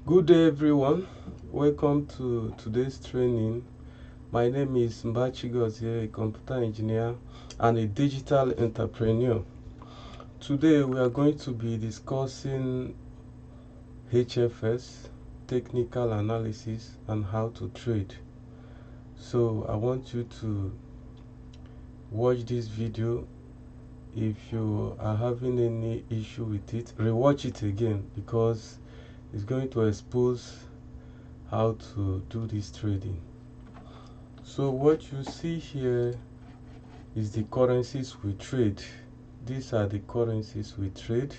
Good day everyone, welcome to today's training. My name is Mbachi Gozie, a computer engineer and a digital entrepreneur. Today we are going to be discussing HFS, technical analysis, and how to trade. So I want you to watch this video. If you are having any issue with it, rewatch it again because it's going to expose how to do this trading. So what you see here is the currencies we trade. These are the currencies we trade.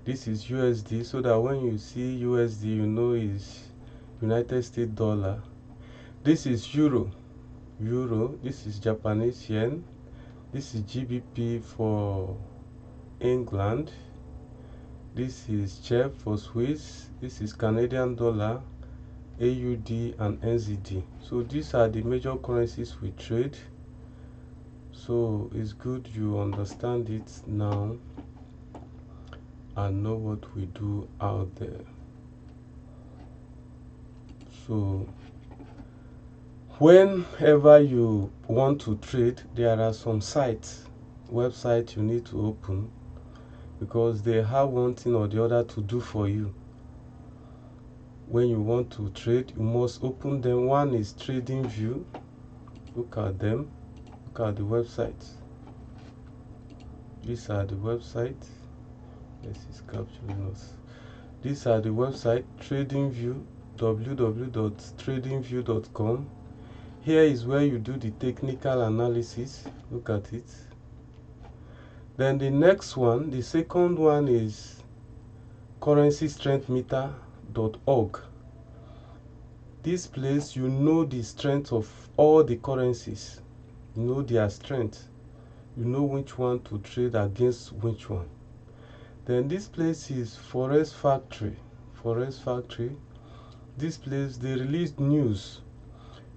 This is USD, so that when you see USD, you know is United States dollar. This is Euro. This is Japanese yen. This is GBP for England. This is CHF for Swiss. This is Canadian dollar, AUD, and NZD. So these are the major currencies we trade. So it's good you understand it now and know what we do out there. So whenever you want to trade, there are some websites you need to open because they have one thing or the other to do for you. When you want to trade, you must open them. One is TradingView. Look at them. Look at the websites. These are the websites. This is capturing us. These are the website TradingView, www.tradingview.com. Here is where you do the technical analysis. Look at it. Then the next one, the second one is Currencymeter.org. This place, you know the strength of all the currencies. You know their strength. You know which one to trade against which one. Then this place is Forex Factory. This place, they release news,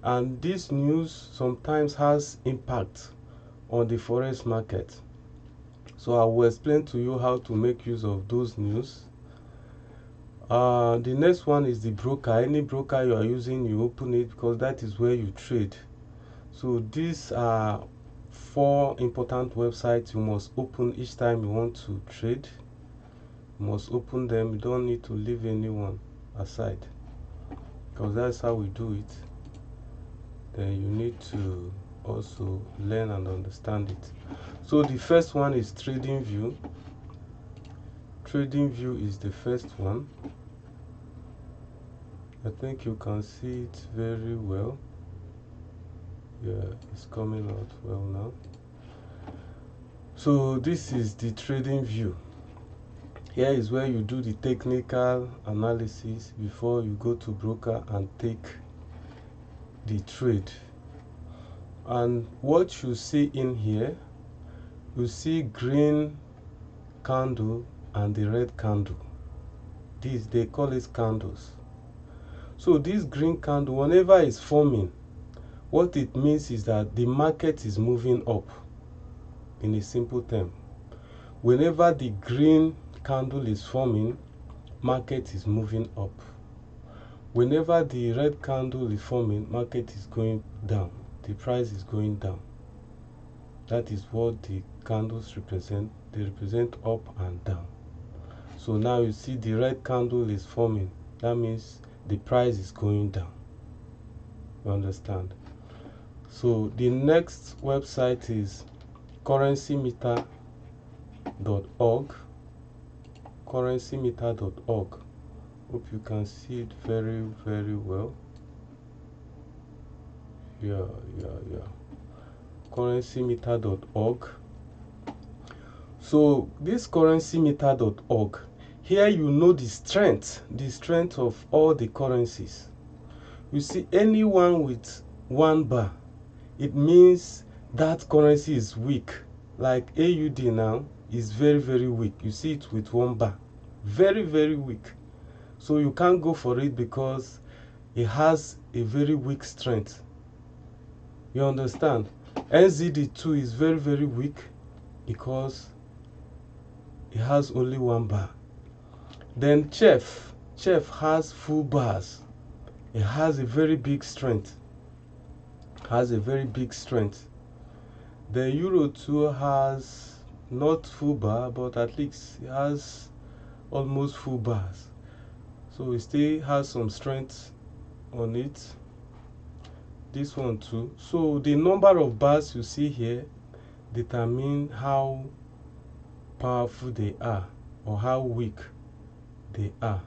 and this news sometimes has impact on the forex market. So I will explain to you how to make use of those news. The next one is the broker. Any broker you are using, you open it because that is where you trade. So these are 4 important websites you must open each time you want to trade. You must open them. You don't need to leave anyone aside because that's how we do it. Then you need to also learn and understand it. So the first one is TradingView. TradingView is the first one. I think you can see it very well. Yeah, it's coming out well now. So this is the TradingView. Here is where you do the technical analysis before you go to broker and take the trade. And what you see in here, you see green candle and the red candle. These, they call it candles. So this green candle, whenever it's forming, what it means is that the market is moving up. In a simple term, whenever the green candle is forming, market is moving up. Whenever the red candle is forming, market is going down. The price is going down. That is what the candles represent. They represent up and down. So now you see the red candle is forming. That means the price is going down. You understand? So the next website is Currencymeter.org. Currencymeter.org. Hope you can see it very, very well. Yeah. Currencymeter.org. So this Currencymeter.org, here you know the strength of all the currencies. You see anyone with 1 bar, it means that currency is weak. Like AUD now is very, very weak. You see it with 1 bar, very, very weak. So you can't go for it because it has a very weak strength. You understand? NZD too is very, very weak because it has only 1 bar. Then CHF, CHF has full bars. It has a very big strength. The euro too has not full bar, but at least it has almost full bars. So it still has some strength on it. This one too. So the number of bars you see here determine how powerful they are or how weak they are.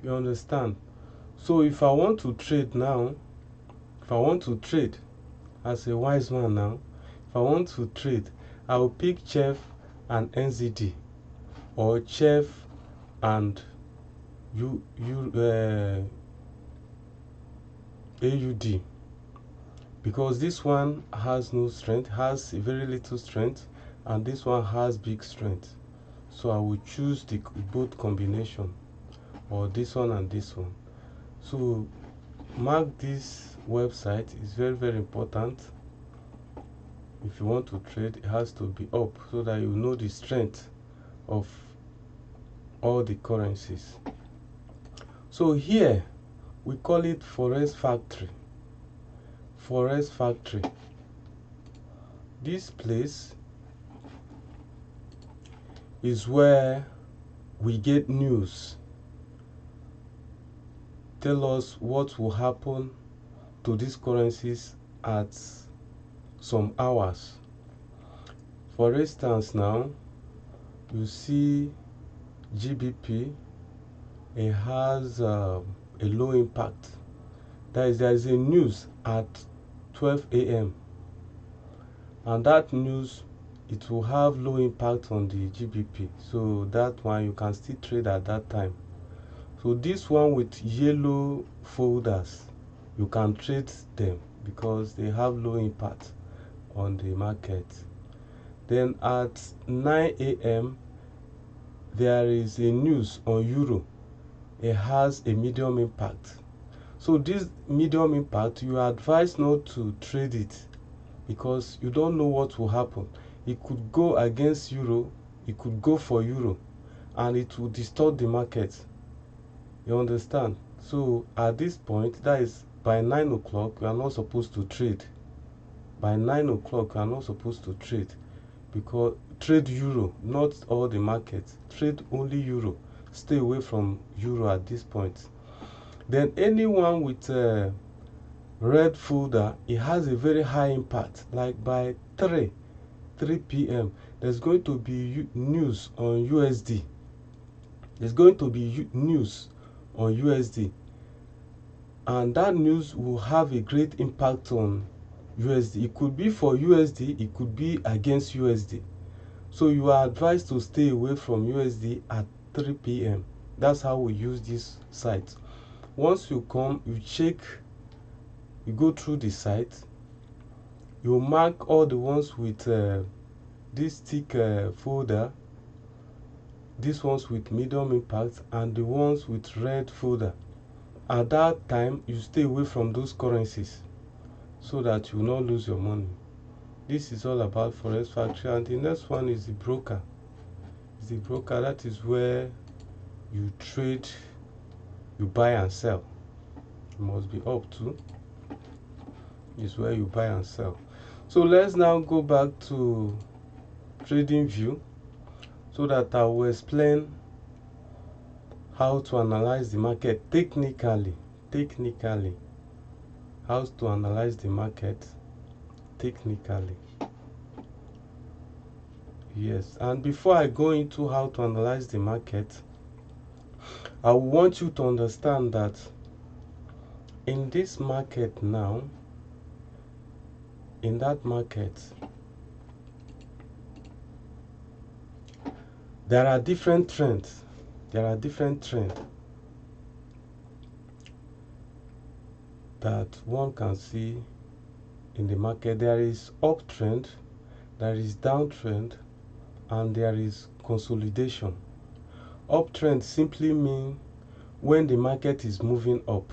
You understand? So if I want to trade now, as a wise man now, if I want to trade, I will pick CHF and NZD, or CHF and AUD, because this one has no strength, has very little strength, and this one has big strength. So I will choose the both combination, or this one and this one. So mark this website. It's very, very important. If you want to trade, it has to be up so that you know the strength of all the currencies. So here we call it Forex Factory. Forex Factory. This place is where we get news. Tell us what will happen to these currencies at some hours. For instance, now you see GBP, it has a low impact. There is a news at 12 a.m. and that news, it will have low impact on the GBP. So that one you can still trade at that time. So this one with yellow folders, you can trade them because they have low impact on the market. Then at 9 a.m. there is a news on euro. It has a medium impact. So this medium impact, you are advised not to trade it because you don't know what will happen. It could go against euro, it could go for euro, and it will distort the market. You understand? So at this point, that is by 9 o'clock, you are not supposed to trade. By 9 o'clock, you are not supposed to trade, because trade euro, not all the markets. Trade only euro. Stay away from euro at this point. Then anyone with a red folder, it has a very high impact. Like by 3 p.m. there's going to be news on USD. There's going to be news on USD, and that news will have a great impact on USD. It could be for USD, it could be against USD. So you are advised to stay away from USD at 3 p.m. That's how we use this site. Once you come, you check, you go through the site, you mark all the ones with this thick folder, these ones with medium impact, and the ones with red folder. At that time, you stay away from those currencies so that you will not lose your money. This is all about Forex Factory. And the next one is the broker. It's the broker. That is where you trade, you buy and sell. You must be up to. Is where you buy and sell. So let's now go back to Trading View, so that I will explain how to analyze the market technically. How to analyze the market technically. Yes, and before I go into how to analyze the market, I want you to understand that in this market now, in that market, there are different trends. That one can see in the market. There is uptrend, there is downtrend, and there is consolidation. Uptrend simply means when the market is moving up.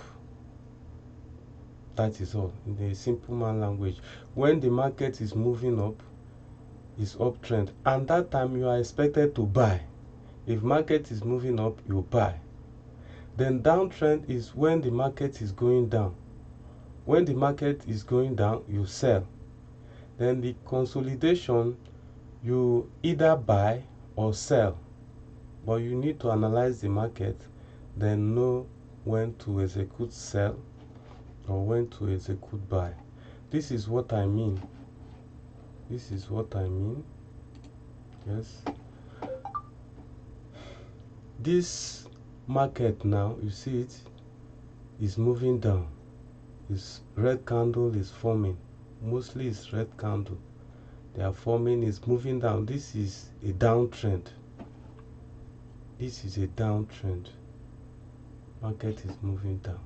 That is all, in the simple man language. When the market is moving up, is uptrend, and that time you are expected to buy. If market is moving up, you buy. Then downtrend is when the market is going down. When the market is going down, you sell. Then the consolidation, you either buy or sell, but you need to analyze the market, then know when to execute sell or when to execute buy. This is what I mean. This is what I mean. Yes. This market now, you see it is moving down. This red candle is forming. Mostly it's red candle. They are forming, is moving down. This is a downtrend. This is a downtrend. Market is moving down.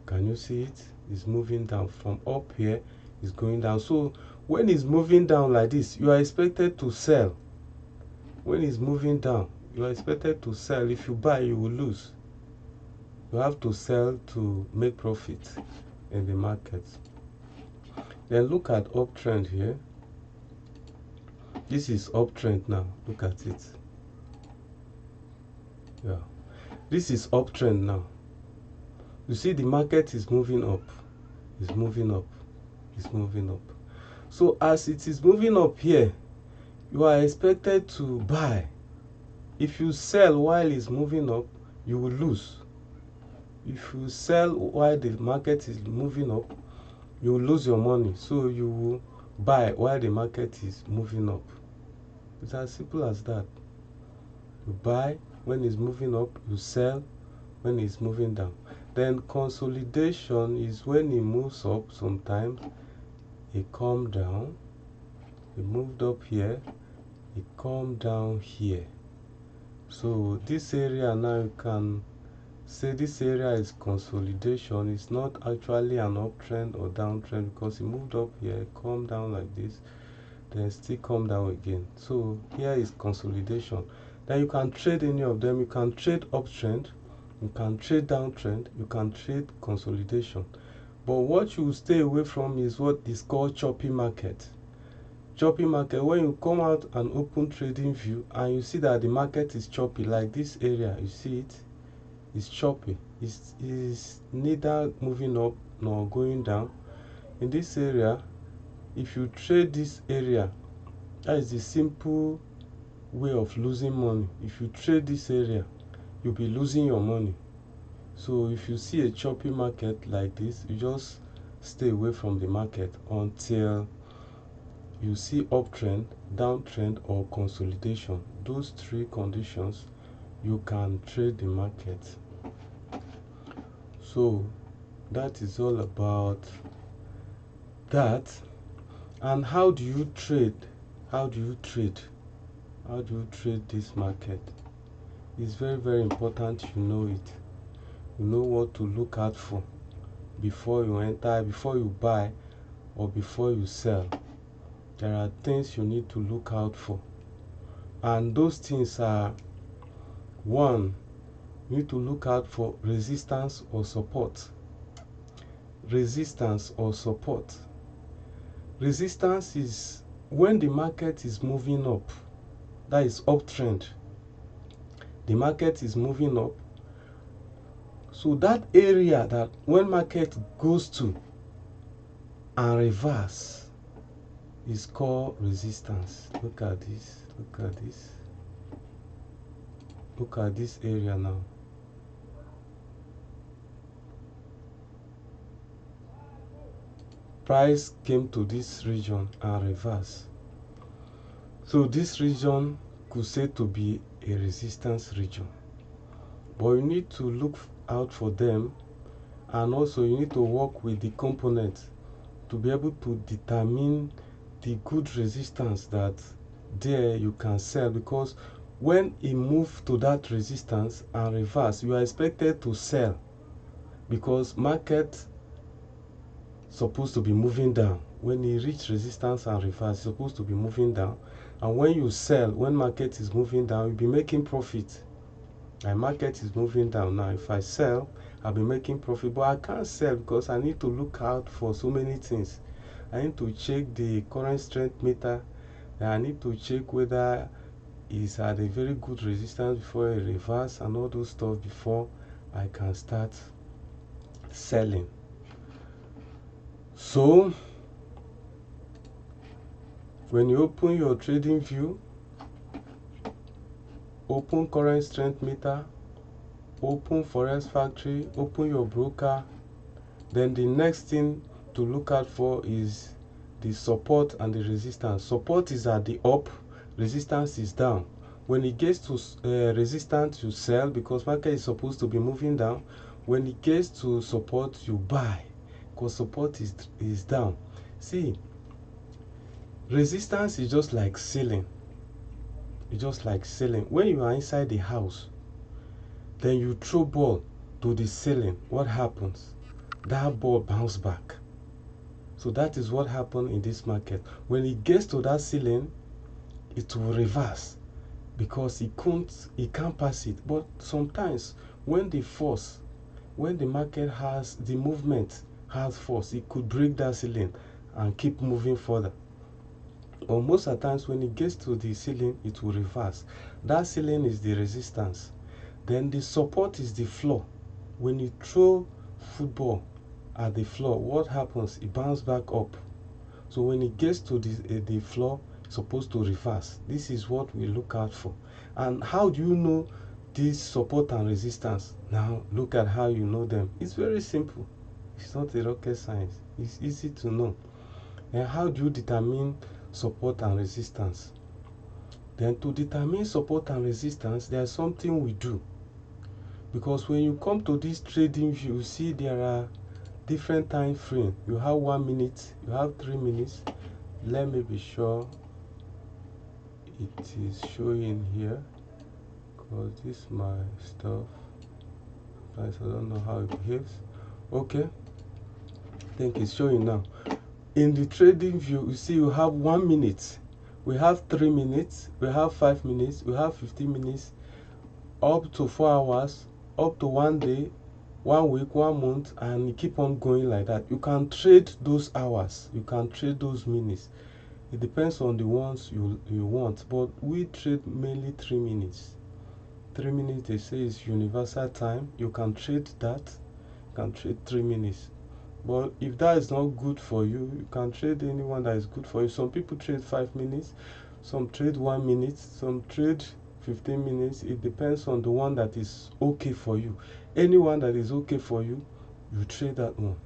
Can you see it? It's moving down. From up here, it's going down. So when it's moving down like this, you are expected to sell. When it's moving down, you are expected to sell. If you buy, you will lose. You have to sell to make profit in the market. Then look at uptrend here. This is uptrend now. Look at it. Yeah. This is uptrend now. You see the market is moving up. It's moving up. It's moving up. So as it is moving up here, you are expected to buy. If you sell while it's moving up, you will lose. If you sell while the market is moving up, you will lose your money. So you will buy while the market is moving up. It's as simple as that. You buy when it's moving up, you sell when it's moving down. Then consolidation is when it moves up. Sometimes it come down. It moved up here, it come down here. So this area now, you can say this area is consolidation. It's not actually an uptrend or downtrend, because it moved up here, come down like this, then still come down again. So here is consolidation. Then you can trade any of them. You can trade uptrend, you can trade downtrend, you can trade consolidation. But what you stay away from is what is called choppy market. Choppy market, when you come out and open trading view and you see that the market is choppy, like this area, you see it, it's choppy. It's neither moving up nor going down. In this area, if you trade this area, that is the simple way of losing money. If you trade this area, you'll be losing your money. So if you see a choppy market like this, you just stay away from the market until you see uptrend, downtrend, or consolidation. Those three conditions, you can trade the market. So that is all about that. And how do you trade? How do you trade? How do you trade this market? It's very, very important you know it. You know what to look out for before you enter, before you buy, or before you sell. There are things you need to look out for. And those things are: 1, you need to look out for resistance or support. Resistance or support. Resistance is when the market is moving up. That is uptrend. The market is moving up. So that area that when market goes to and reverse is called resistance. Look at this. Look at this. Look at this area now. Price came to this region and reverse. So this region could say to be a resistance region. But you need to look out for them, and also you need to work with the components to be able to determine the good resistance that there you can sell, because when it moves to that resistance and reverse, you are expected to sell, because market supposed to be moving down. When it reach resistance and reverse, it's supposed to be moving down. And when you sell, when market is moving down, you'll be making profit. My market is moving down now. If I sell, I'll be making profit. But I can't sell because I need to look out for so many things. I need to check the current strength meter. I need to check whether is at a very good resistance before a reverse and all those stuff before I can start selling. So when you open your trading view, open current strength meter, open forex factory, open your broker, then the next thing to look out for is the support and the resistance. Support is at the up, resistance is down. When it gets to resistance, you sell because market is supposed to be moving down. When it gets to support, you buy because support is down. See, resistance is just like ceiling. It's just like ceiling. When you are inside the house, then you throw ball to the ceiling. What happens? That ball bounce back. So that is what happened in this market. When it gets to that ceiling, it will reverse because it can't pass it. But sometimes when the market has the movement has force, it could break that ceiling and keep moving further. But most of the times when it gets to the ceiling, it will reverse. That ceiling is the resistance. Then the support is the floor. When you throw football at the floor, what happens? It bounces back up. So when it gets to the floor, it's supposed to reverse. This is what we look out for. And how do you know this support and resistance? Now look at how you know them. It's very simple. It's not a rocket science. It's easy to know. And how do you determine support and resistance? Then to determine support and resistance, there's something we do. Because when you come to this trading view, you see there are different time frame. You have 1 minute, you have 3 minutes. Let me be sure it is showing here because this is my stuff. I don't know how it behaves. Okay, I think it's showing now. In the trading view, you see you have 1 minute, we have 3 minutes, we have 5 minutes, we have 15 minutes, up to 4 hours, up to 1 day, 1 week, 1 month, and you keep on going like that. You can trade those hours, you can trade those minutes. It depends on the ones you want, but we trade mainly 3 minutes. 3 minutes, they say, is universal time. You can trade that, you can trade 3 minutes. But if that is not good for you, you can trade anyone that is good for you. Some people trade 5 minutes, some trade 1 minute, some trade 15 minutes. It depends on the one that is okay for you. Anyone that is okay for you, you trade that one.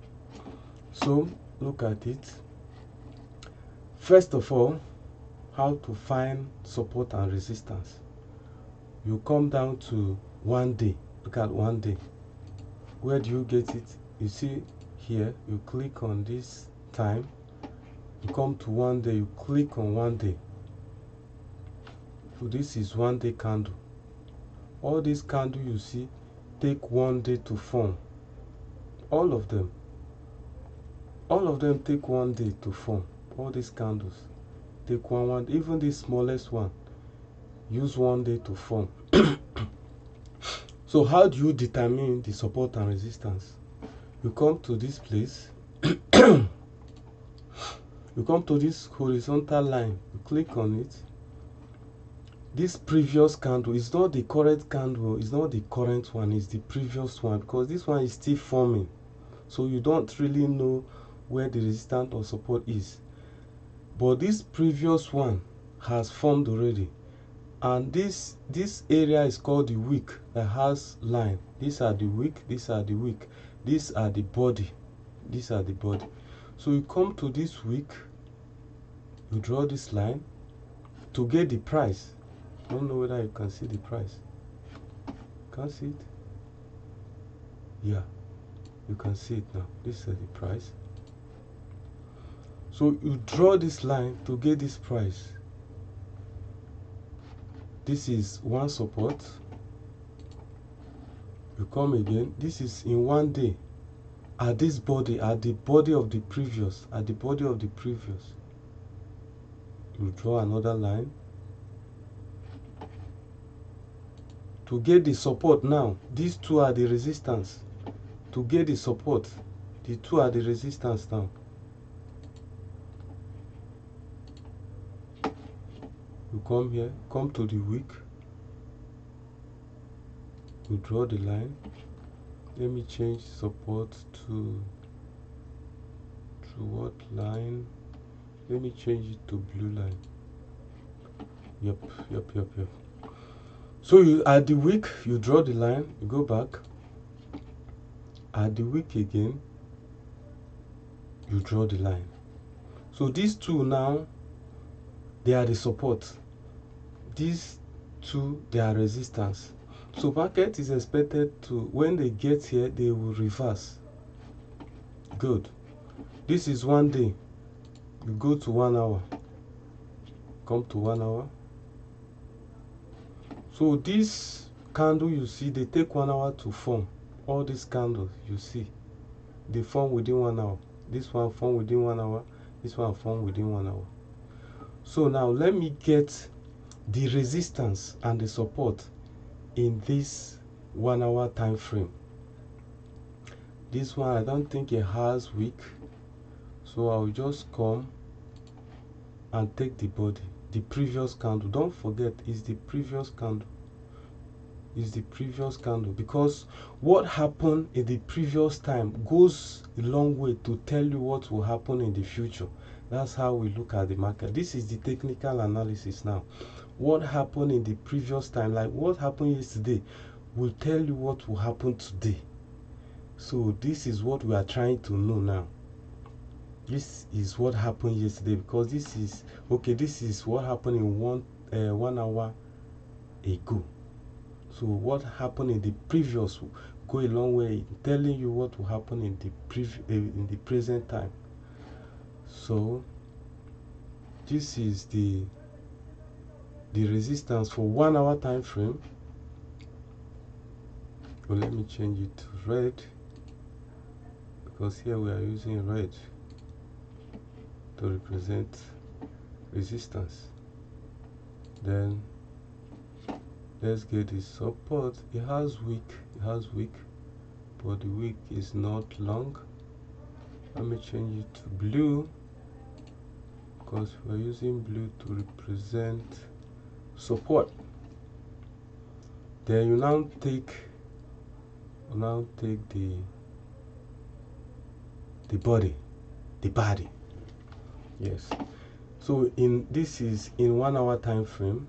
So look at it. First of all, how to find support and resistance. You come down to 1 day. Look at 1 day. Where do you get it? You see here, you click on this time, you come to 1 day, you click on 1 day. So this is 1 day candle. All these candles you see take 1 day to form. All of them take 1 day to form. All these candles take one, even the smallest one use 1 day to form. So how do you determine the support and resistance? You come to this place, you come to this horizontal line, you click on it. This previous candle is not the current candle, it's not the current one, it's the previous one, because this one is still forming. So you don't really know where the resistance or support is. But this previous one has formed already. And this area is called the wick that has line. These are the wick, these are the wick, these are the body, these are the body. So you come to this wick, you draw this line to get the price. I don't know whether you can see the price. Can't see it? Yeah, you can see it now. This is the price. So you draw this line to get this price. This is one support. You come again. This is in 1 day. At this body, at the body of the previous, at the body of the previous. You draw another line. To get the support now, these two are the resistance. To get the support, the two are the resistance now. You come here, come to the week, you draw the line. Let me change support to what line? Let me change it to blue line. Yep. So you at the week, you draw the line, you go back. At the week again, you draw the line. So these two now, they are the support. These two, they are resistance. So market is expected to, when they get here, they will reverse. Good. This is 1 day. You go to 1 hour. Come to 1 hour. So this candle you see, they take 1 hour to form. All these candles you see, they form within 1 hour. This one form within 1 hour. This one form within 1 hour. So now let me get the resistance and the support in this 1 hour time frame. This one I don't think it has wick, so I'll just come and take the body, the previous candle. Don't forget, it's the previous candle. It's the previous candle, because what happened in the previous time goes a long way to tell you what will happen in the future. That's how we look at the market. This is the technical analysis now. What happened in the previous time, like what happened yesterday, will tell you what will happen today. So this is what we are trying to know now. This is what happened yesterday, because this is okay. This is what happened in 1 hour ago. So what happened in the previous will go a long way in telling you what will happen in the present time. So this is the resistance for 1 hour time frame. Well, let me change it to red, because here we are using red to represent resistance. Then let's get the support. It has wick, but the wick is not long. Let me change it to blue, because we're using blue to represent support. Then you now take the body. Yes. So this is in 1 hour time frame.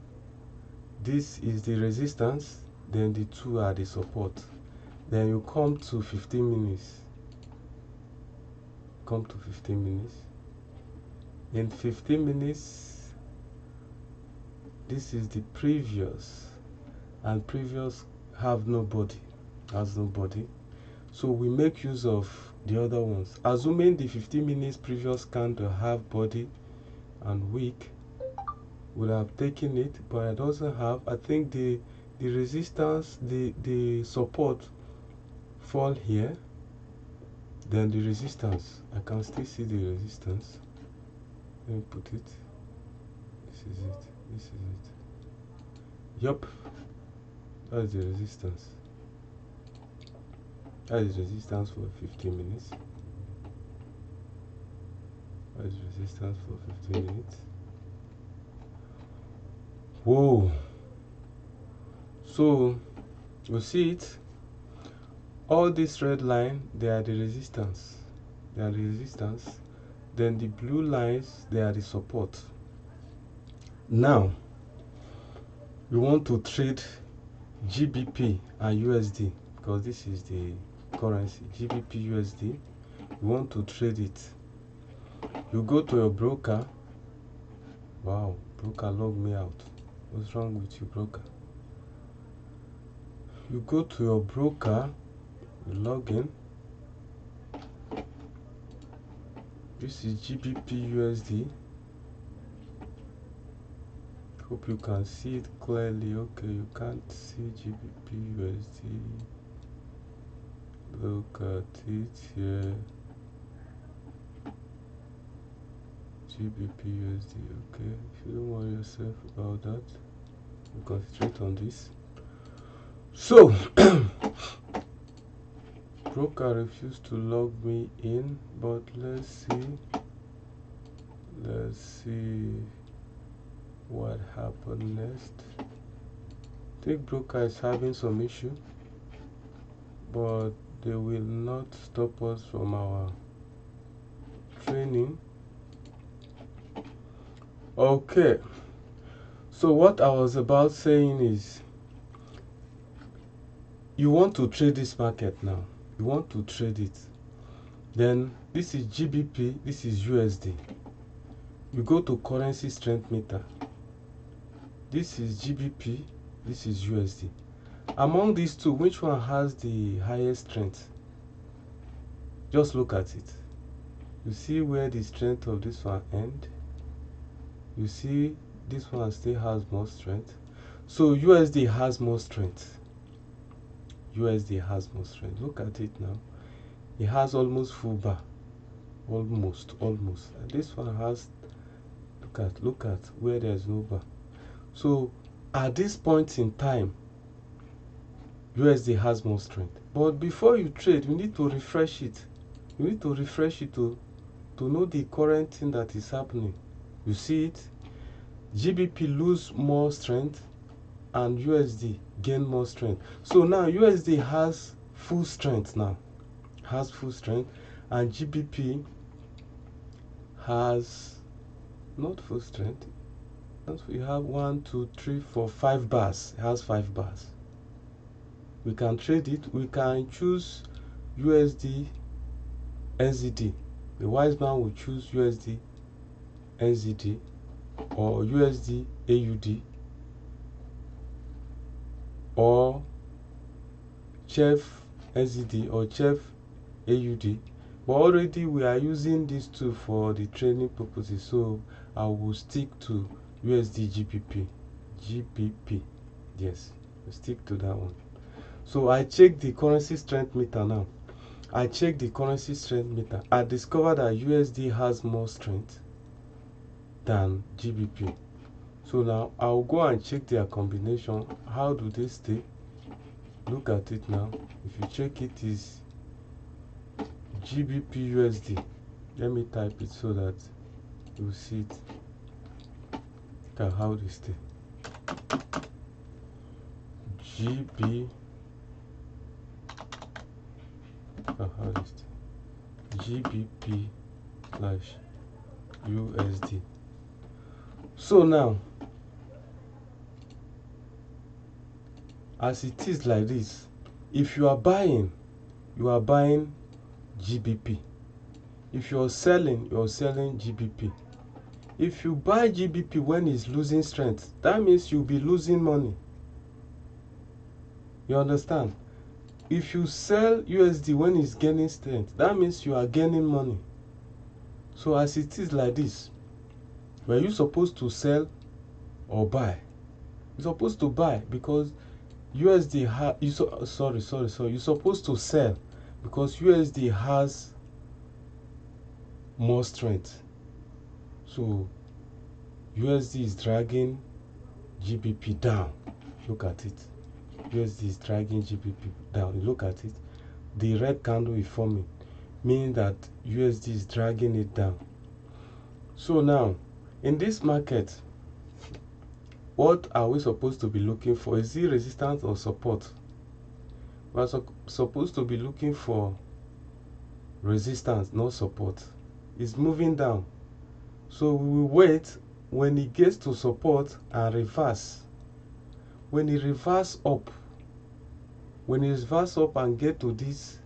This is the resistance, then the two are the support. Then you come to 15 minutes. Come to 15 minutes. In 15 minutes, this is the previous, and previous has no body. So we make use of the other ones. Assuming the 15 minutes previous candle have body and wick, would have taken it, but it doesn't have. I think the resistance, the support fall here. Then the resistance, I can still see the resistance. Let me put it. This is it. Yup, that's the resistance. That is resistance for 15 minutes. That is resistance for 15 minutes. Whoa. So you see it, all this red line, they are the resistance. Then the blue lines, they are the support. Now you want to trade GBP and USD, because this is the currency, GBP USD. You want to trade it. You go to your broker. Wow, broker logged me out. What's wrong with you, broker? You go to your broker, you log in. This is GBP USD. Hope you can see it clearly. Okay, you can't see GBP USD. Look at it here. GBP USD. Okay, if you don't worry yourself about that, you concentrate on this. So broker refused to log me in, but let's see. what happened next. Take broker is having some issue, but they will not stop us from our training. Okay, so what I was about saying is, you want to trade this market now. You want to trade it. Then this is GBP, this is USD. You go to currency strength meter. This is GBP, this is USD. Among these two, which one has the highest strength? Just look at it. You see where the strength of this one ends. You see this one still has more strength. So USD has more strength. USD has more strength. Look at it now. It has almost full bar. Almost. And this one has, look at where there's no bar. So at this point in time, USD has more strength. But before you trade, you need to refresh it. You need to refresh it to know the current thing that is happening. You see it? GBP lose more strength and USD gain more strength. So now USD has full strength now. Has full strength, and GBP has not full strength. We have 1, 2, 3, 4, 5 bars. It has 5 bars. We can trade it. We can choose USD NZD. The wise man will choose USD NZD or USD AUD or Chef NZD or Chef AUD. But already we are using these two for the training purposes, so I will stick to USD GBP. Yes, we'll stick to that one. So I check the currency strength meter now. I check the currency strength meter. I discovered that USD has more strength than GBP. So now I'll go and check their combination. How do they stay? Look at it now. If you check it, is GBP USD. Let me type it so that you see it. Look at how they stay. GBP slash USD. So now, as it is like this, if you are buying GBP. If you're selling GBP. If you buy GBP when it's losing strength, that means you'll be losing money. You understand? If you sell USD when it's gaining strength, that means you are gaining money. So as it is like this, were you supposed to sell or buy? You're supposed to buy because USD you're supposed to sell because USD has more strength. So USD is dragging GBP down. Look at it. USD is dragging GBP down. Look at it. The red candle is forming, meaning that USD is dragging it down. So now, in this market, what are we supposed to be looking for? Is it resistance or support? We are supposed to be looking for resistance, not support. It's moving down. So we will wait when it gets to support and reverse. When it reverse up, and get to this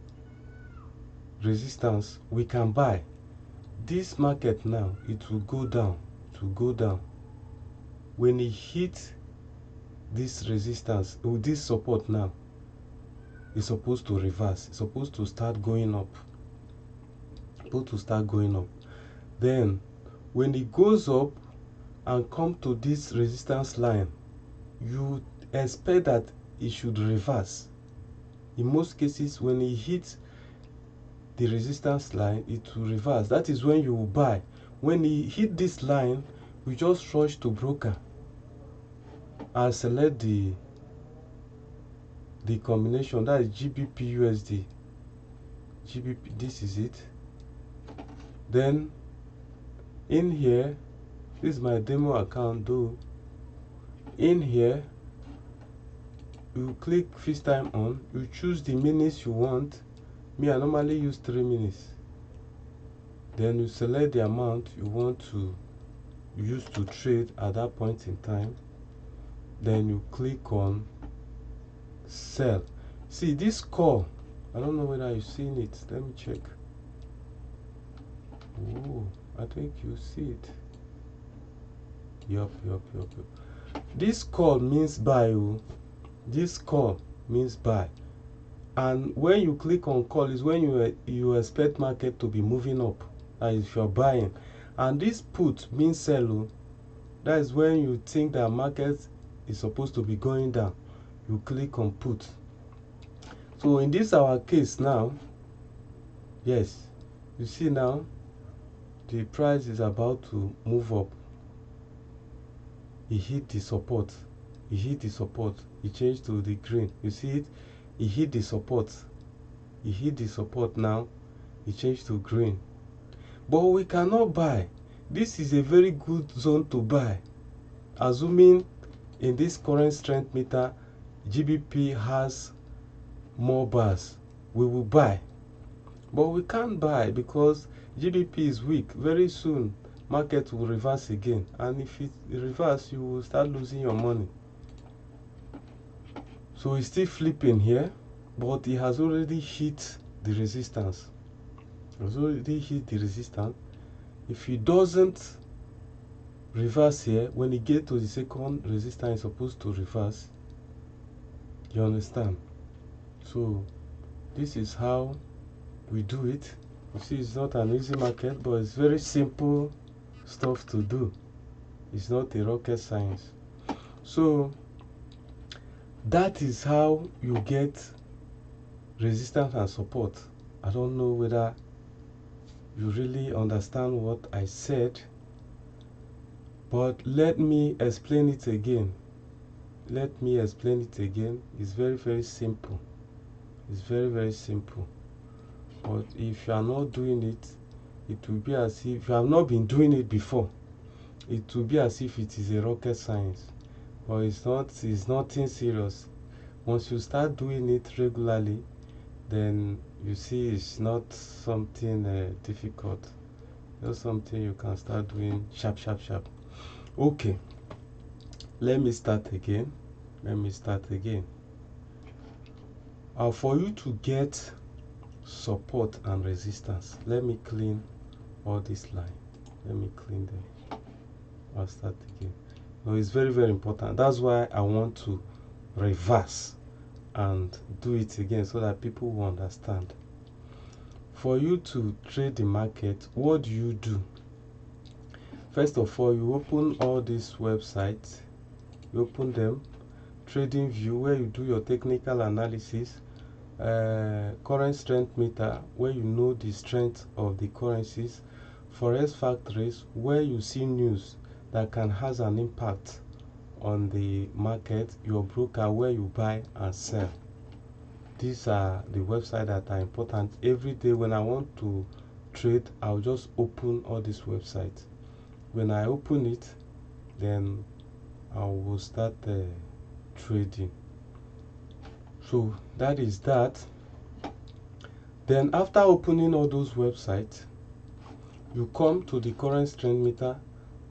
resistance, we can buy. This market now, it will go down. When it hit this resistance, with this support now, it's supposed to reverse. It's supposed to start going up. Then, when it goes up and come to this resistance line, you expect that it should reverse. In most cases, when it hits the resistance line, it will reverse. That is when you will buy. When it hit this line, we just rush to broker and select the combination, that is GBP USD. GBP, this is it. Then in here, this is my demo account though. In here, you click fixed time on, you choose the minutes you want. Me, I normally use 3 minutes. Then you select the amount you want to use to trade at that point in time. Then you click on sell. See this call, I don't know whether you've seen it. Let me check. Oh, I think you see it. Yup. This call means buy. This call means buy. And when you click on call is when you expect market to be moving up, that is if you're buying. And this put means sell. That is when you think that market is supposed to be going down. You click on put. So in this our case now, yes, you see now the price is about to move up. It hit the support. It changed to the green. You see it? It hit the support. Now. It changed to green. But we cannot buy. This is a very good zone to buy. Assuming in this current strength meter, GBP has more bars, we will buy. But we can't buy because GBP is weak. Very soon, market will reverse again. And if it reverses, you will start losing your money. So it's still flipping here, but it has already hit the resistance. If it doesn't reverse here, when it gets to the second resistance, it's supposed to reverse. You understand? So this is how we do it. You see, it's not an easy market, but it's very simple stuff to do. It's not a rocket science. So that is how you get resistance and support. I don't know whether you really understand what I said, but let me explain it again. It's very, very simple. But if you are not doing it, it will be as if you have not been doing it before. It will be as if it is a rocket science. But it's nothing serious. Once you start doing it regularly, then you see it's not something difficult. Just something you can start doing sharp. Okay, let me start again. For you to get support and resistance, let me clean all this line. Let me clean them. I'll start again. No, it's very, very important. That's why I want to reverse and do it again so that people will understand. For you to trade the market, what do you do? First of all, you open all these websites. You open them. Trading View, where you do your technical analysis. Current strength meter, where you know the strength of the currencies. Forex factories, where you see news that can have an impact on the market. Your broker, where you buy and sell. These are the websites that are important. Every day when I want to trade, I'll just open all these websites. When I open it, then I will start trading. So that is that. Then after opening all those websites, you come to the current strength meter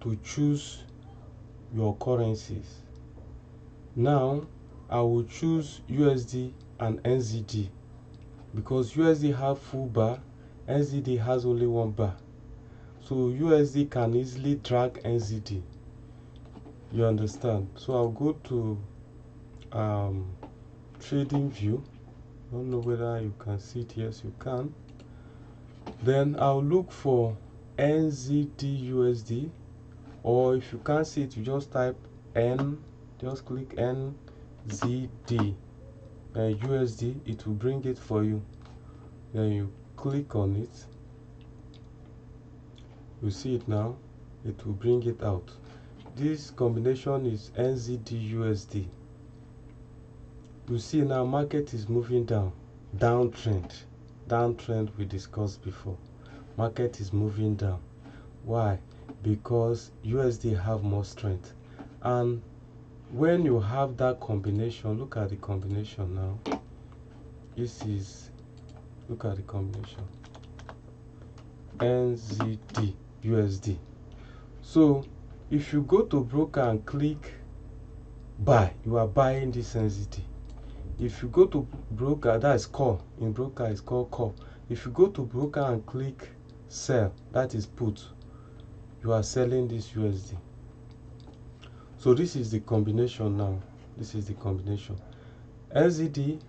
to choose your currencies. Now I will choose USD and NZD because USD have full bar, NZD has only one bar. So USD can easily drag NZD. You understand? So I'll go to Trading View. I don't know whether you can see it. Yes, you can. Then I'll look for NZD USD, or if you can't see it, you just type N, just click NZD USD. It will bring it for you. Then you click on it. You see it now. It will bring it out. This combination is NZD USD. You see now market is moving down. Downtrend we discussed before. Market is moving down. Why? Because USD have more strength. And when you have that combination, look at the combination now. This is, look at the combination, NZD USD. So if you go to broker and click buy, you are buying this NZD. If you go to broker, that is call. In broker is called call. If you go to broker and click sell, that is put, you are selling this USD. So this is the combination now. This is the combination. NZD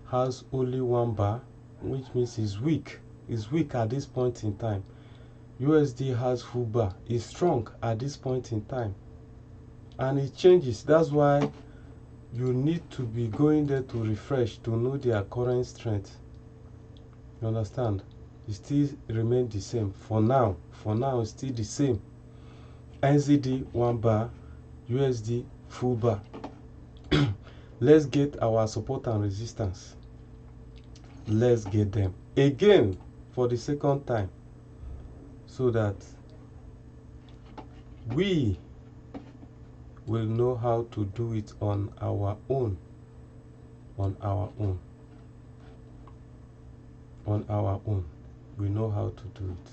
has only one bar, which means it's weak. It's weak at this point in time. USD has full bar. It's strong at this point in time. And it changes. That's why you need to be going there to refresh to know their current strength. You understand? It still remains the same. For now, it's still the same. NZD 1 bar, USD full bar. Let's get our support and resistance. Let's get them again for the second time, so that we will know how to do it on our own. On our own. We know how to do it.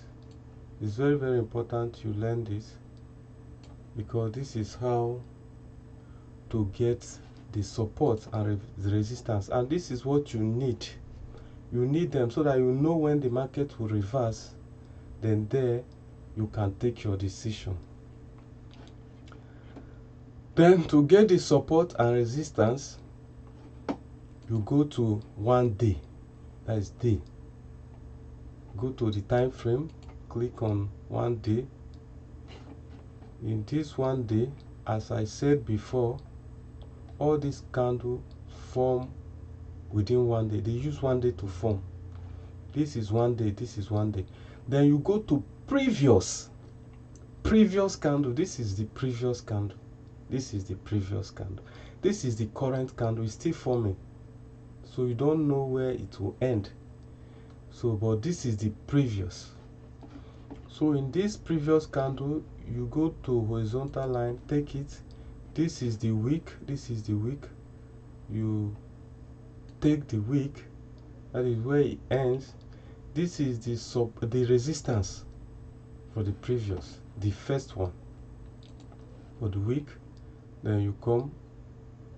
It's very, very important you learn this, because this is how to get the support and the resistance, and this is what you need. You need them so that you know when the market will reverse, then there you can take your decision. Then to get the support and resistance, you go to 1 day. That is day. Go to the time frame, click on 1 day. In this 1 day, as I said before, all these candles form within 1 day. They use 1 day to form. This is 1 day, this is 1 day. Then you go to previous candle. This is the previous candle. This is the previous candle. This is the current candle. It's still forming, so you don't know where it will end. So, but this is the previous. So in this previous candle, you go to horizontal line, take it. This is the wick. This is the wick. You take the wick. That is where it ends. This is the resistance for the previous, the first one for the wick. Then you come,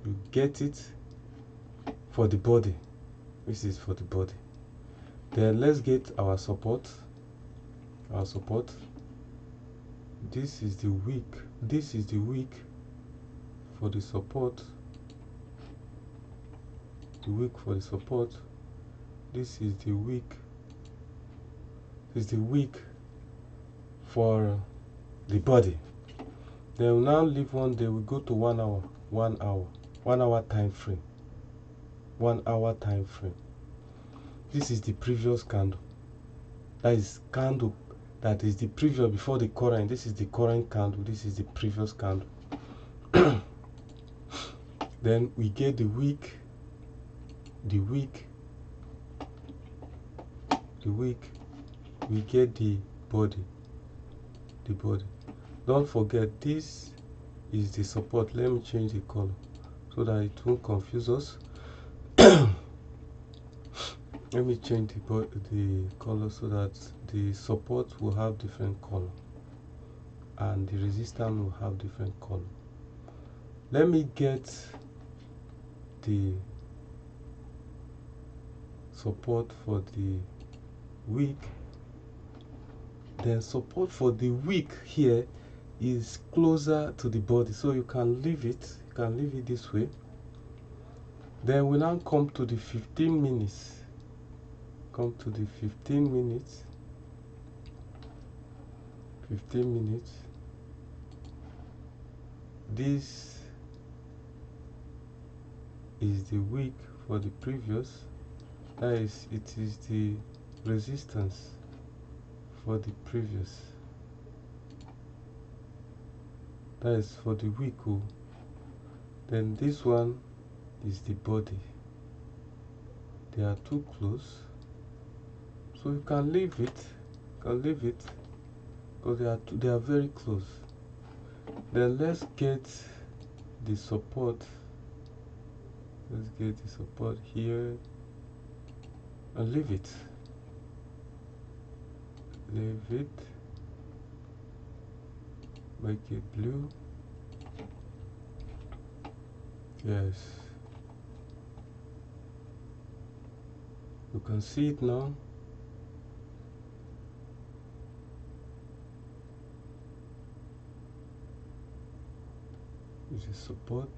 you get it for the body. This is for the body. Then let's get our support. This is the wick. This is the wick for the support. The wick for the support. This is the wick. This is the wick for the body. Then we'll now leave 1 day. We go to 1 hour. 1 hour. 1 hour time frame. 1 hour time frame. This is the previous candle. That is candle. That is the previous before the current. This is the current candle. This is the previous candle. Then we get the wick. The wick. The wick. We get the body. The body. Don't forget, this is the support. Let me change the color so that it won't confuse us. Let me change the color so that the support will have different color and the resistance will have different color. Let me get the support for the wick. Then support for the wick here is closer to the body, so you can leave it. You can leave it this way. Then we now come to the 15 minutes. Come to the 15 minutes. 15 minutes. This is the wick for the previous. That is, it is the resistance for the previous. That is for the wick. Then this one is the body. They are too close, so you can leave it. You can leave it because they are very close. Then let's get the support. Let's get the support here and leave it. Make it blue. Yes, you can see it now. This is support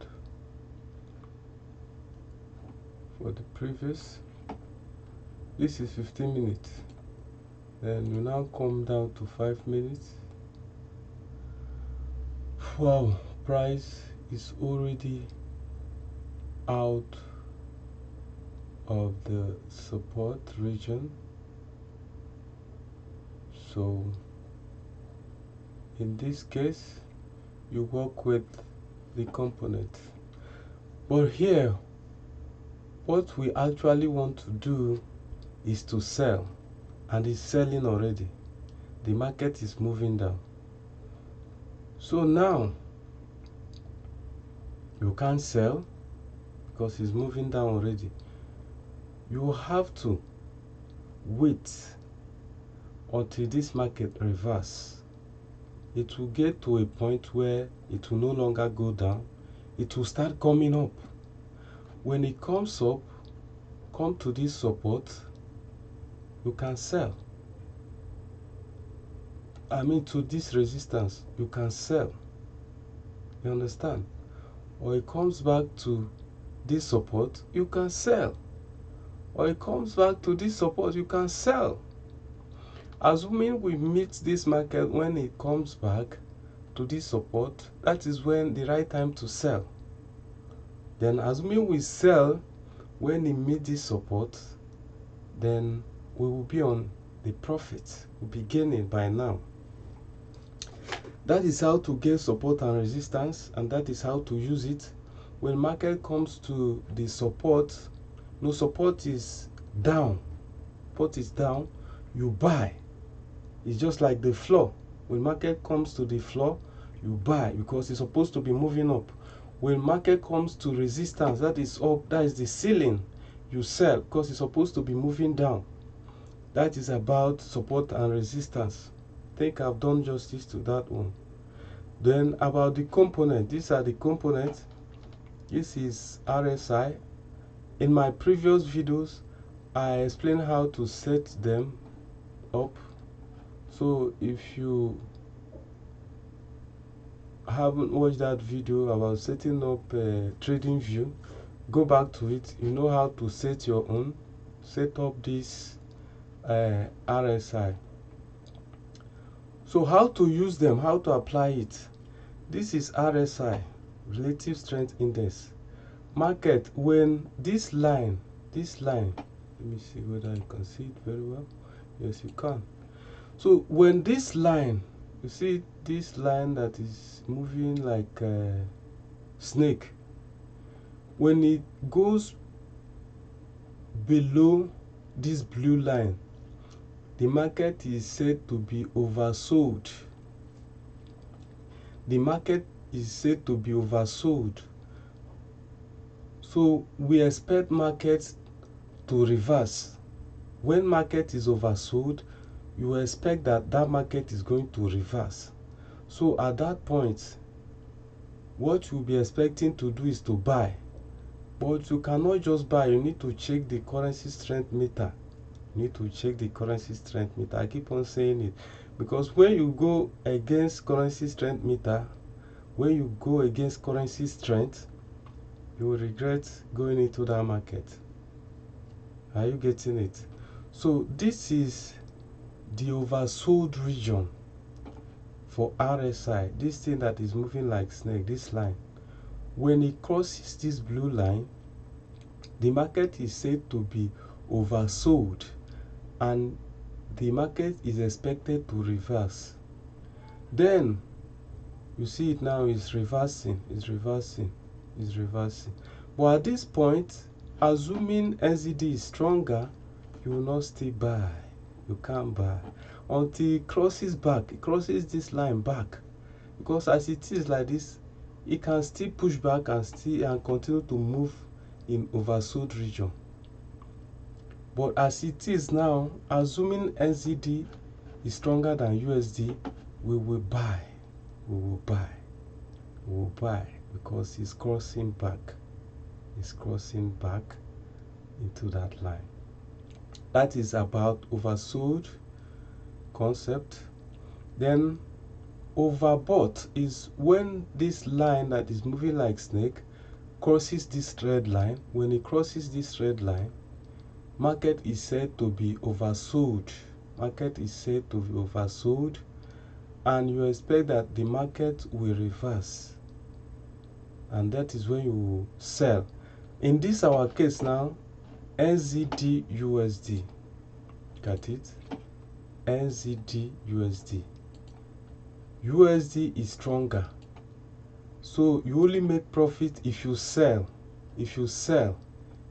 for the previous. This is 15 minutes. Then you now come down to 5 minutes. Wow, price is already out of the support region. So in this case, you work with the component. But here, what we actually want to do is to sell, and it's selling already. The market is moving down. So now you can't sell because it's moving down already. You have to wait until this market reverse. It will get to a point where it will no longer go down. It will start coming up. When it comes up, come to this support, you can sell. I mean, to this resistance, you can sell. You understand? Or it comes back to this support, you can sell. Or it comes back to this support, you can sell. Assuming we meet this market when it comes back to this support, that is when the right time to sell. Then assuming we sell when it meets this support, then we will be on the profit. We'll be gaining by now. That is how to get support and resistance, and that is how to use it. When market comes to the support, no, support is down. Support is down, you buy. It's just like the floor. When market comes to the floor, you buy because it's supposed to be moving up. When market comes to resistance, that is up, that is the ceiling, you sell because it's supposed to be moving down. That is about support and resistance. I think I've done justice to that one. Then about the component, these are the components. This is RSI. In my previous videos, I explained how to set them up. So if you haven't watched that video about setting up a trading view, go back to it. You know how to set your own, set up this RSI. So how to use them, how to apply it. This is RSI, Relative Strength Index. Market, when this line, let me see whether you can see it very well. Yes, you can. So when this line, you see this line that is moving like a snake, when it goes below this blue line, the market is said to be oversold. The market is said to be oversold. So we expect markets to reverse. When market is oversold, you expect that that market is going to reverse. So at that point, what you'll be expecting to do is to buy. But you cannot just buy, you need to check the currency strength meter. You need to check the currency strength meter. I keep on saying it because when you go against currency strength meter, when you go against currency strength, you will regret going into that market. Are you getting it? So this is the oversold region for RSI, this thing that is moving like snake, this line. When it crosses this blue line, the market is said to be oversold and the market is expected to reverse. Then you see it now is reversing, but at this point, assuming NZD is stronger, you will not still buy. You can't buy until it crosses back. It crosses this line back, because as it is like this, it can still push back and continue to move in oversold region. But as it is now, assuming NZD is stronger than USD, we will buy. We will buy. We will buy because it's crossing back. It's crossing back into that line. That is about oversold concept. Then overbought is when this line that is moving like snake crosses this red line. When it crosses this red line, market is said to be oversold. Market is said to be oversold, and you expect that the market will reverse, and that is when you will sell. In this our case now, NZD USD. Got it? NZD USD. USD is stronger, so you only make profit if you sell. If you sell,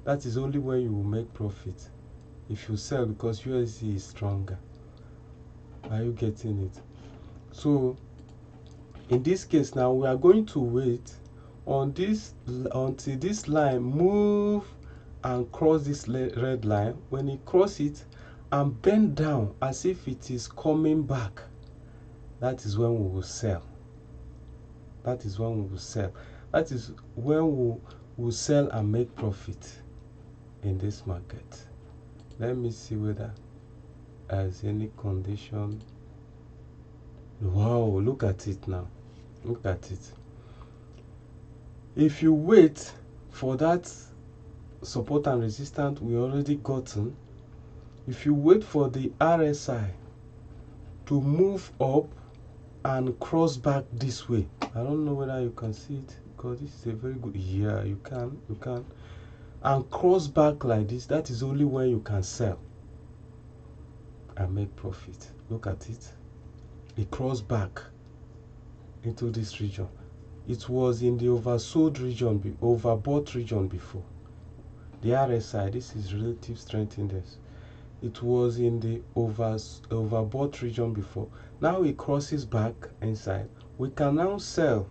that is only when you will make profit. If you sell, because USD is stronger. Are you getting it? So in this case now, we are going to wait on this until this line move and cross this red line. When it crosses it and bend down as if it is coming back, that is when we will sell. That is when we will sell. That is when we will sell and make profit in this market. Let me see whether there's any condition. Wow, look at it now. Look at it. If you wait for that support and resistance we already gotten, if you wait for the RSI to move up and cross back this way, I don't know whether you can see it, because this is a very good, yeah, you can, and cross back like this, that is only when you can sell and make profit. Look at it. It crossed back into this region. It was in the oversold region, overbought region before. The RSI, this is Relative Strength Index. It was in the overbought region before. Now it crosses back inside. We can now sell.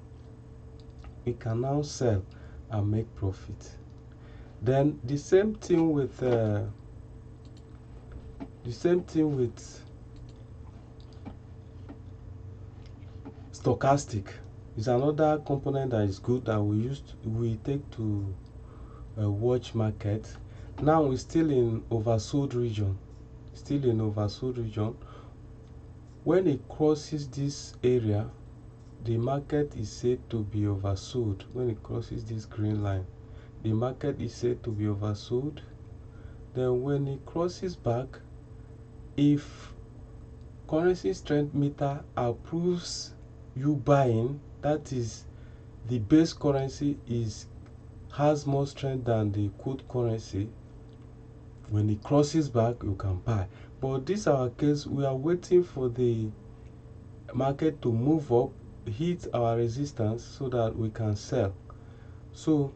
We can now sell and make profit. Then the same thing with stochastic. Is another component that is good that we take to watch market. Now we're still in oversold region. Still in oversold region. When it crosses this area, the market is said to be oversold. When it crosses this green line, the market is said to be oversold. Then when it crosses back, if currency strength meter approves you buying, that is, the base currency has more strength than the quote currency, when it crosses back you can buy. But this our case, we are waiting for the market to move up, hit our resistance, so that we can sell. So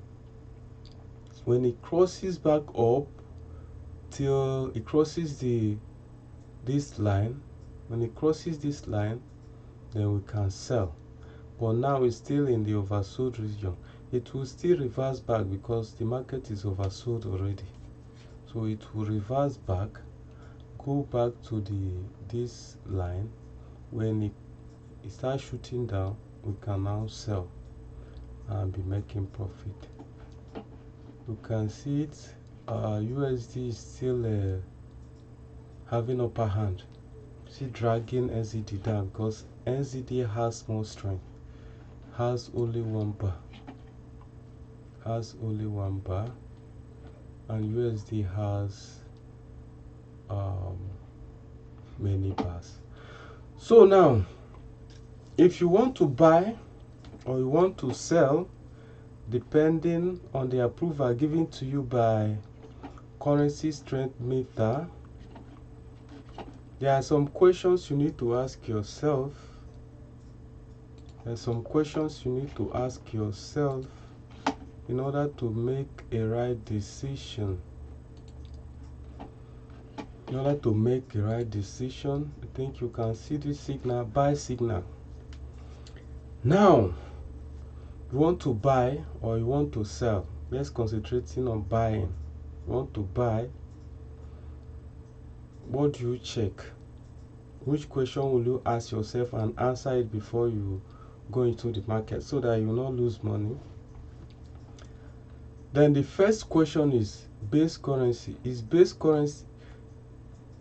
when it crosses back up till it crosses this line, when it crosses this line, then we can sell. But now it's still in the oversold region. It will still reverse back because the market is oversold already. So it will reverse back, go back to this line. When it starts shooting down, we can now sell and be making profit. You can see it. USD is still having upper hand. See, dragging NZD down because NZD has more strength. Has only one bar. Has only one bar, and USD has many bars. So now, if you want to buy or you want to sell, depending on the approval given to you by currency strength meter, there are some questions you need to ask yourself. There are some questions you need to ask yourself in order to make a right decision. In order to make a right decision, I think you can see this signal, buy signal. Now, You want to buy or you want to sell? Let's concentrating on buying. You want to buy, what do you check? Which question will you ask yourself and answer it before you go into the market so that you will not lose money? Then the first question is base currency. Is base currency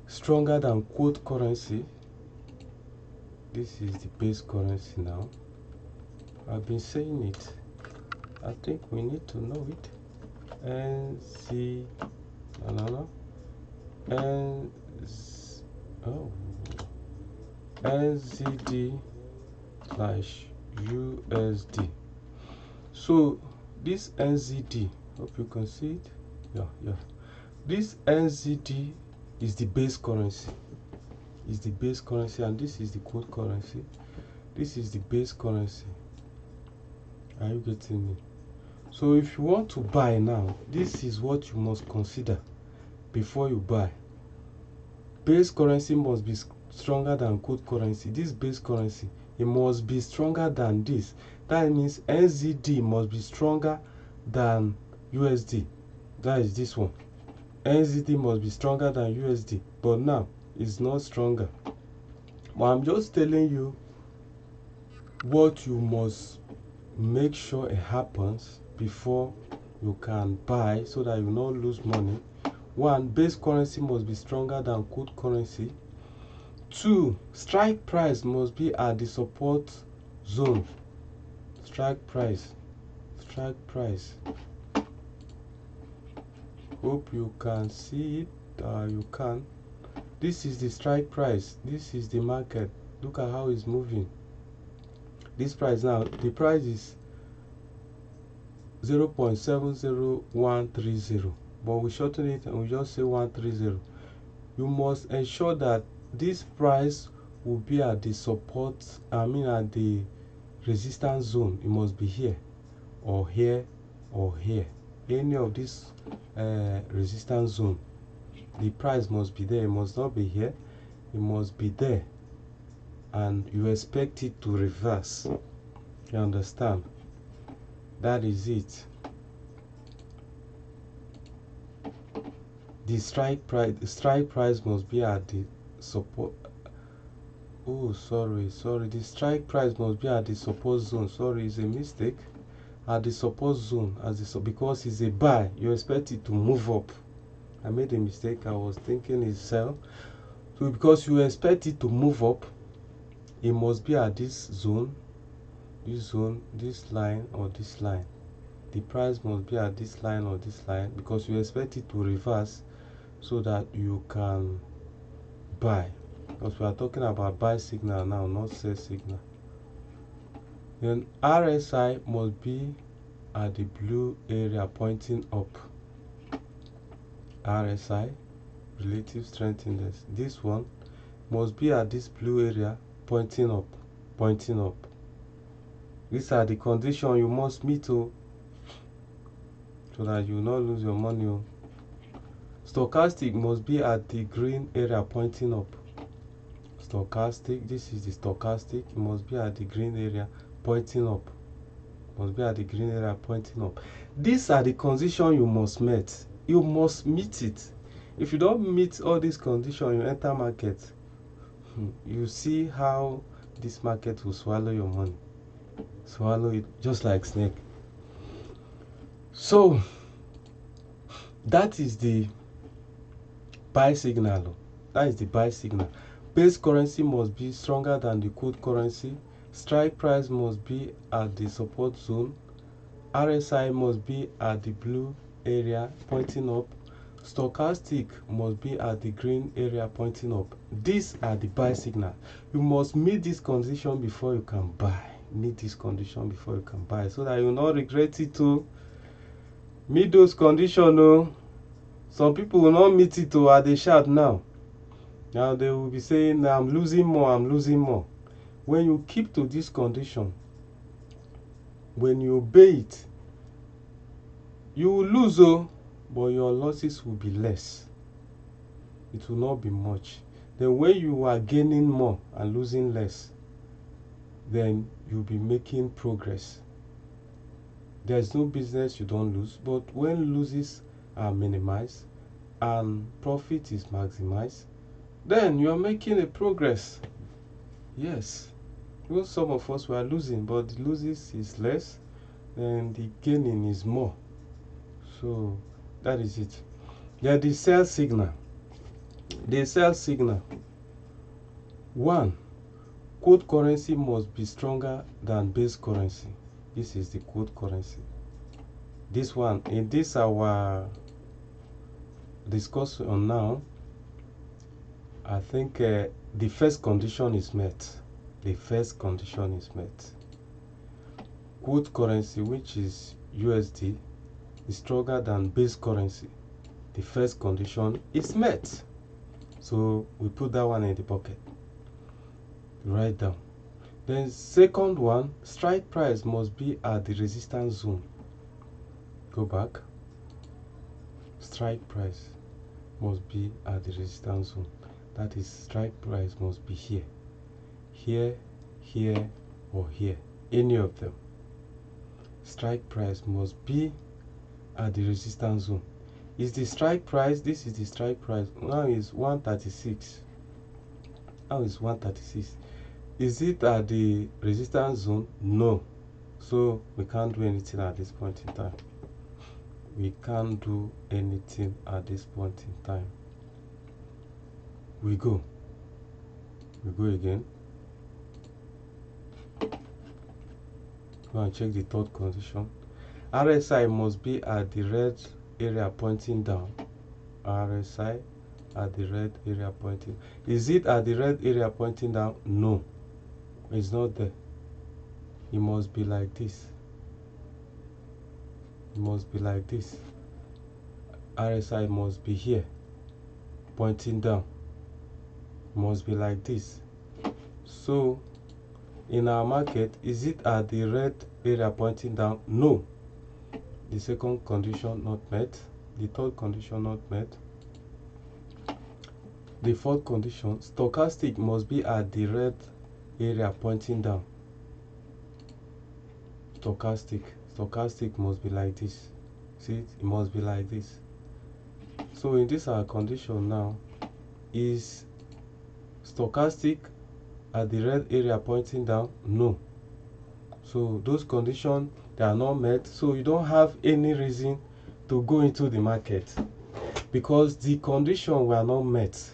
stronger than quote currency? This is the base currency now. I've been saying it. I think we need to know it. NZD slash USD. So this NZD, hope you can see it. Yeah. This NZD is the base currency. Is the base currency, and this is the quote currency. This is the base currency. Are you getting me? So if you want to buy now, this is what you must consider before you buy. Base currency must be stronger than quote currency. This base currency, it must be stronger than this. That means NZD must be stronger than USD. That is this one. NZD must be stronger than USD, but now it's not stronger. But I'm just telling you what you must make sure it happens before you can buy so that you not lose money. 1, base currency must be stronger than quote currency. 2, strike price must be at the support zone. Strike price. Hope you can see it. You can. This is the strike price. This is the market. Look at how it's moving. This price now, the price is 0.70130, but we shorten it and we just say 130. You must ensure that this price will be at the support, at the resistance zone. It must be here or here or here. Any of this resistance zone, the price must be there. It must not be here, it must be there, and you expect it to reverse. You understand? That is it. The strike price must be at the support. The strike price must be at the support zone. Sorry, it's a mistake. At the support zone, because it's a buy, you expect it to move up. I made a mistake. I was thinking it's sell. So because you expect it to move up, it must be at this zone, this line, or this line. The price must be at this line or this line, because you expect it to reverse so that you can buy. Because we are talking about buy signal now, not sell signal. Then RSI must be at the blue area pointing up. RSI, Relative Strength Index. This one must be at this blue area pointing up. These are the conditions you must meet so that you will not lose your money. Stochastic must be at the green area pointing up. Stochastic, this is the stochastic. It must be at the green area pointing up. These are the conditions you must meet. You must meet it. If you don't meet all these conditions, you enter market, you see how this market will swallow your money. Swallow it just like snake. So that is the buy signal. Base currency must be stronger than the quote currency. Strike price must be at the support zone. RSI must be at the blue area pointing up. Stochastic must be at the green area pointing up. These are the buy signal. You must meet this condition before you can buy. So that you will not regret it too. Meet those conditions. Some people will not meet it at the shout now. Now they will be saying, I'm losing more. When you keep to this condition, when you obey it, you will lose, but your losses will be less. It will not be much. Then when you are gaining more and losing less, then you'll be making progress. There's no business you don't lose, but when losses are minimized and profit is maximized, then you're making a progress. Yes, because some of us were losing, but the losses is less and the gaining is more. So that is it. Yeah, the sell signal. The sell signal. 1. Quote currency must be stronger than base currency. This is the quote currency. This one, in this our discussion now, I think the first condition is met. The first condition is met. Quote currency, which is USD, is stronger than base currency. The first condition is met. So we put that one in the bucket. Write down. Then second one, strike price must be at the resistance zone. Go back. Strike price must be at the resistance zone. That is, strike price must be here. Here, here, or here. Any of them. Strike price must be at the resistance zone. Is the strike price, this is the strike price, now is 136. Now is 136. Is it at the resistance zone? No. So we can't do anything at this point in time. We can't do anything at this point in time. We go again. Go and check the third condition. RSI must be at the red area pointing down. RSI at the red area pointing. Is it at the red area pointing down? No, it's not there. It must be like this. It must be like this. RSI must be here pointing down. It must be like this. So in our market, is it at the red area pointing down? No. The second condition not met. The third condition not met. The fourth condition, stochastic must be at the red area pointing down. Stochastic must be like this. See, it must be like this. So in this our condition now, is stochastic at the red area pointing down? No. So those conditions, they are not met. So you don't have any reason to go into the market because the conditions were not met.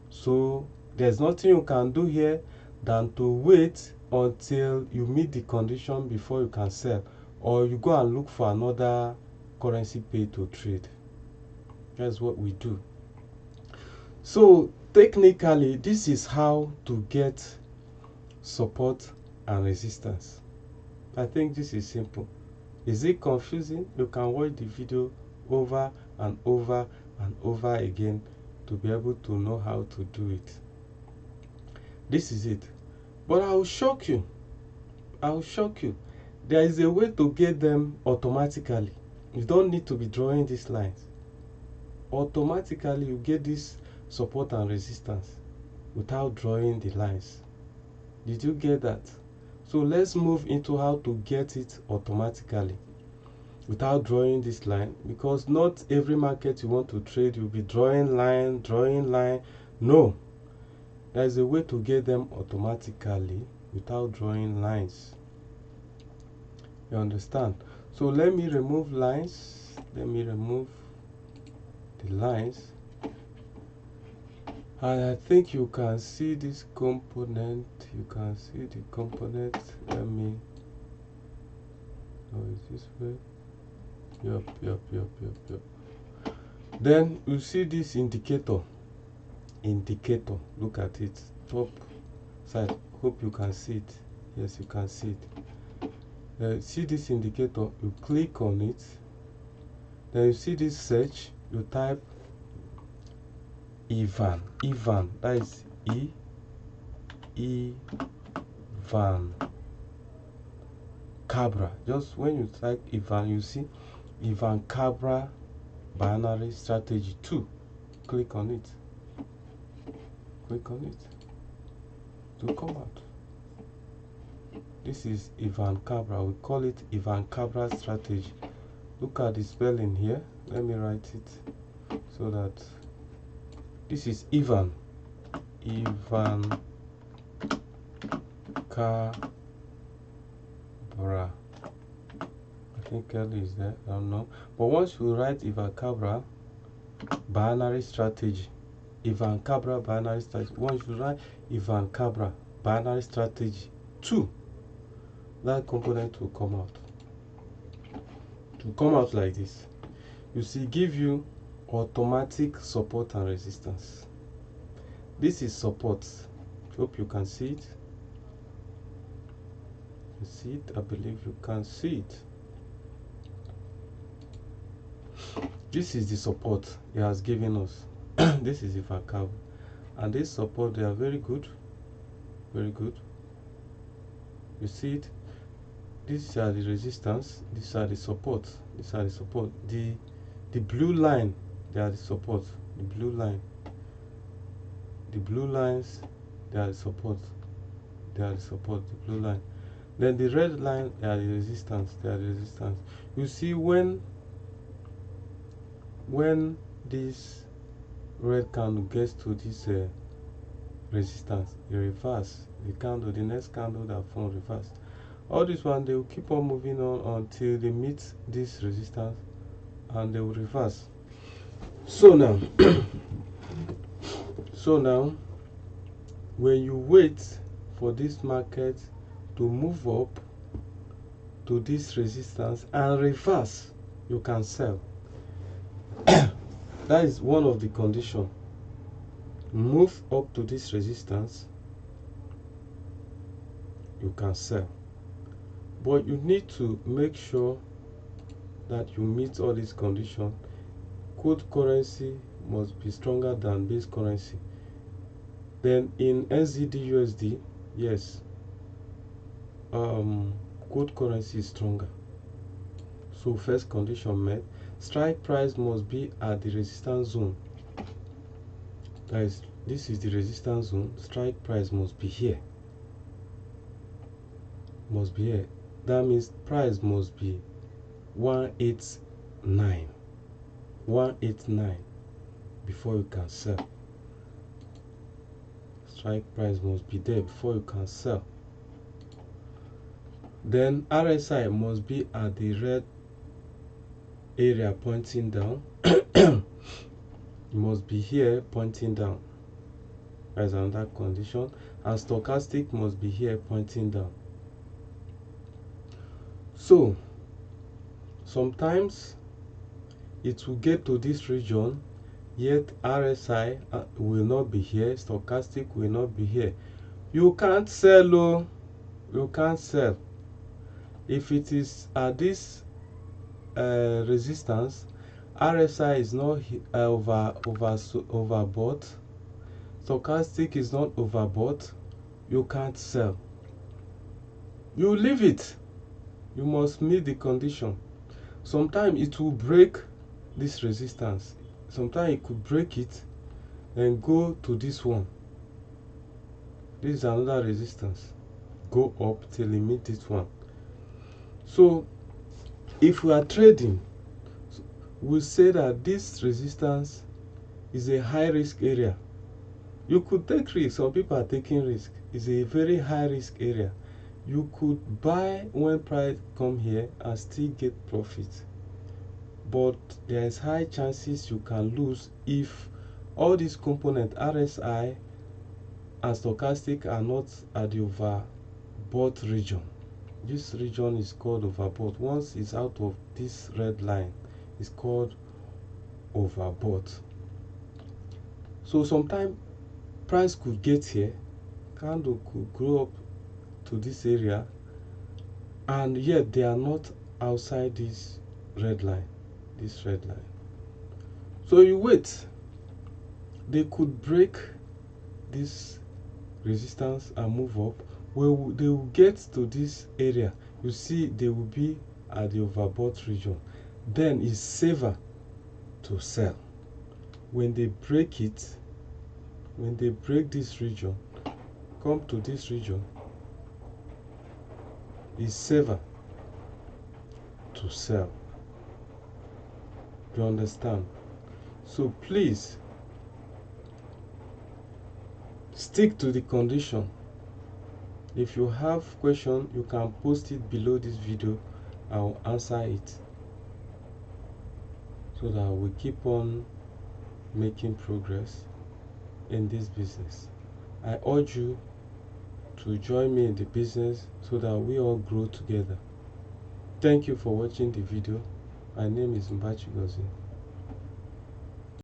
So there's nothing you can do here than to wait until you meet the condition before you can sell, or you go and look for another currency pair to trade. That's what we do. So technically, this is how to get support and resistance. I think this is simple. Is it confusing? You can watch the video over and over and over again to be able to know how to do it. This is it. But I will shock you. There is a way to get them automatically. You don't need to be drawing these lines. Automatically you get this support and resistance without drawing the lines. Did you get that? So let's move into how to get it automatically without drawing this line, because not every market you want to trade you'll be drawing line. No, there is a way to get them automatically without drawing lines. You understand? So let me remove lines. Let me remove the lines, and I think you can see this component. You can see the component. Let me, oh, is this way? Yep. Then you see this indicator. Look at it, top side. Hope you can see it. Yes, you can see it. See this indicator, you click on it. Then you see this search, you type Ivan, that is Ivan Cabra. Just when you type Ivan, you see Ivan Cabra binary strategy 2. Click on it to come out. This is Ivan Cabra. We call it Ivan Cabra strategy. Look at the spelling here. Let me write it so that this is Ivan Cabra. I think Kelly is there. I don't know. But once you write Ivan Cabra binary strategy, Ivan Cabra binary strategy, once you write Ivan Cabra binary strategy 2, that component will come out. It will come out like this. You see, give you automatic support and resistance. This is support. Hope you can see it. You see it? I believe you can see it. This is the support he has given us. This is the Ivan, and this support, they are very good, very good. You see it? These are the resistance, these are the support, these are the support. The blue line, they are the support. The blue line, the blue lines, they are the support. They are the support. The blue line. Then the red line, they are the resistance. They are the resistance. You see, when this red candle gets to this resistance, it reverse the candle. The next candle that forms reverse. All this one, they will keep on moving on until they meet this resistance, and they will reverse. So now, when you wait for this market to move up to this resistance and reverse, you can sell. That is one of the conditions. Move up to this resistance, you can sell. But you need to make sure that you meet all these conditions. Quote currency must be stronger than base currency. Then in NZD USD, yes, quote currency is stronger. So first condition met. Strike price must be at the resistance zone. That is, this is the resistance zone. Strike price must be here. Must be here. That means price must be 189. 189 before you can sell. Strike price must be there before you can sell. Then RSI must be at the red area pointing down. It must be here pointing down. As another condition. And stochastic must be here pointing down. So sometimes it will get to this region, yet RSI will not be here, stochastic will not be here. You can't sell. Oh, you can't sell. If it is at this resistance, RSI is not overbought, stochastic is not overbought, you can't sell. You leave it. You must meet the condition. Sometimes it will break this resistance. Sometimes it could break it and go to this one. This is another resistance. Go up till it meets this one. So if we are trading, we'll say that this resistance is a high risk area. You could take risk. Some people are taking risk. It's a very high risk area. You could buy when price come here and still get profit. But there is high chances you can lose if all these components, RSI and stochastic, are not at the overbought region. This region is called overbought. Once it's out of this red line, it's called overbought. So sometimes price could get here, candle could grow up to this area, and yet they are not outside this red line. This red line. So you wait. They could break this resistance and move up. Well, they will get to this area. You see, they will be at the overbought region. Then it's safer to sell. When they break it, when they break this region, come to this region, is safer to sell. You understand? So please stick to the condition. If you have question, you can post it below this video. I'll answer it so that we keep on making progress in this business. I urge you to join me in the business so that we all grow together. Thank you for watching the video. My name is Mbachi Gozi.